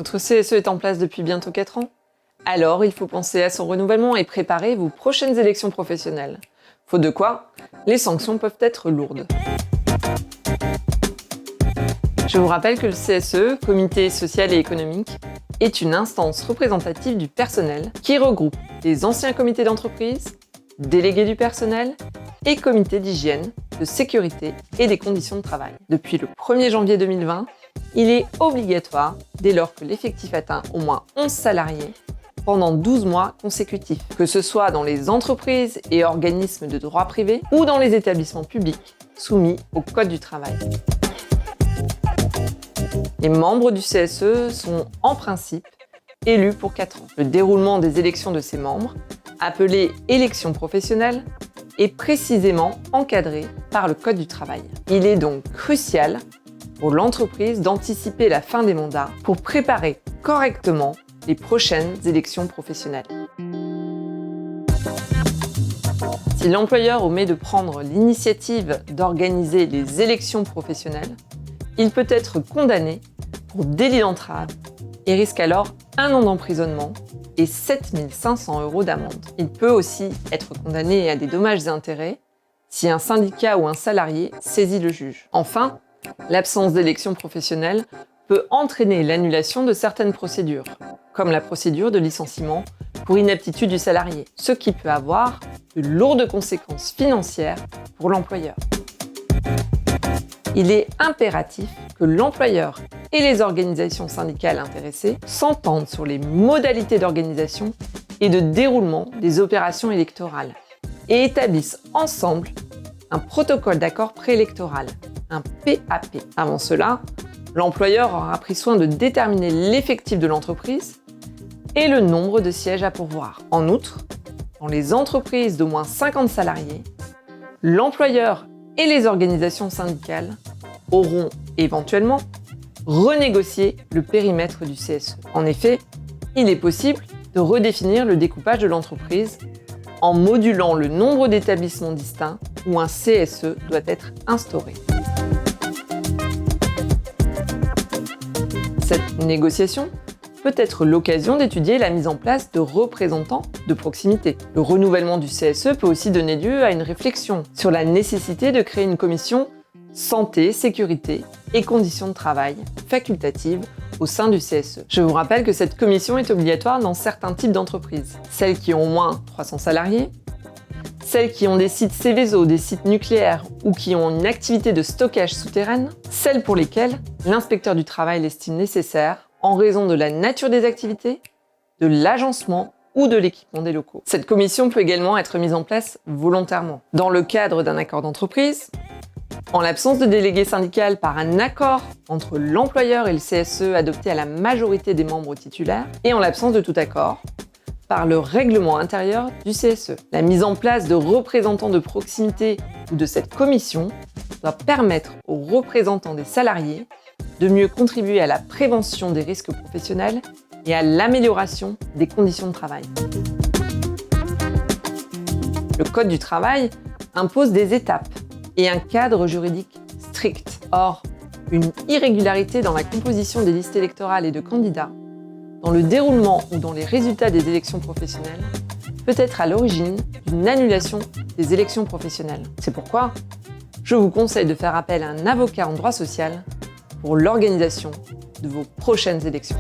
Votre CSE est en place depuis bientôt 4 ans? Alors, il faut penser à son renouvellement et préparer vos prochaines élections professionnelles. Faute de quoi, les sanctions peuvent être lourdes. Je vous rappelle que le CSE, Comité social et économique, est une instance représentative du personnel qui regroupe les anciens comités d'entreprise, délégués du personnel et comités d'hygiène, de sécurité et des conditions de travail. Depuis le 1er janvier 2020, il est obligatoire, dès lors que l'effectif atteint au moins 11 salariés, pendant 12 mois consécutifs, que ce soit dans les entreprises et organismes de droit privé ou dans les établissements publics soumis au Code du travail. Les membres du CSE sont en principe élus pour 4 ans. Le déroulement des élections de ces membres, appelées élections professionnelles, est précisément encadré par le Code du travail. Il est donc crucial pour l'entreprise d'anticiper la fin des mandats pour préparer correctement les prochaines élections professionnelles. Si l'employeur omet de prendre l'initiative d'organiser les élections professionnelles, il peut être condamné pour délit d'entrave et risque alors 1 an d'emprisonnement et 7 500 € d'amende. Il peut aussi être condamné à des dommages et intérêts si un syndicat ou un salarié saisit le juge. Enfin, l'absence d'élection professionnelle peut entraîner l'annulation de certaines procédures, comme la procédure de licenciement pour inaptitude du salarié, ce qui peut avoir de lourdes conséquences financières pour l'employeur. Il est impératif que l'employeur et les organisations syndicales intéressées s'entendent sur les modalités d'organisation et de déroulement des opérations électorales et établissent ensemble un protocole d'accord préélectoral, un PAP. Avant cela, l'employeur aura pris soin de déterminer l'effectif de l'entreprise et le nombre de sièges à pourvoir. En outre, dans les entreprises d'au moins 50 salariés, l'employeur et les organisations syndicales auront éventuellement renégocié le périmètre du CSE. En effet, il est possible de redéfinir le découpage de l'entreprise en modulant le nombre d'établissements distincts où un CSE doit être instauré. Cette négociation peut être l'occasion d'étudier la mise en place de représentants de proximité. Le renouvellement du CSE peut aussi donner lieu à une réflexion sur la nécessité de créer une commission santé, sécurité et conditions de travail facultative au sein du CSE. Je vous rappelle que cette commission est obligatoire dans certains types d'entreprises. Celles qui ont au moins 300 salariés, celles qui ont des sites Céveso, des sites nucléaires ou qui ont une activité de stockage souterraine, celles pour lesquelles l'inspecteur du travail l'estime nécessaire en raison de la nature des activités, de l'agencement ou de l'équipement des locaux. Cette commission peut également être mise en place volontairement, dans le cadre d'un accord d'entreprise, en l'absence de délégué syndical par un accord entre l'employeur et le CSE adopté à la majorité des membres titulaires, et en l'absence de tout accord, par le règlement intérieur du CSE. La mise en place de représentants de proximité ou de cette commission doit permettre aux représentants des salariés de mieux contribuer à la prévention des risques professionnels et à l'amélioration des conditions de travail. Le Code du travail impose des étapes et un cadre juridique strict. Or, une irrégularité dans la composition des listes électorales et de candidats, dans le déroulement ou dans les résultats des élections professionnelles, peut être à l'origine d'une annulation des élections professionnelles. C'est pourquoi je vous conseille de faire appel à un avocat en droit social pour l'organisation de vos prochaines élections.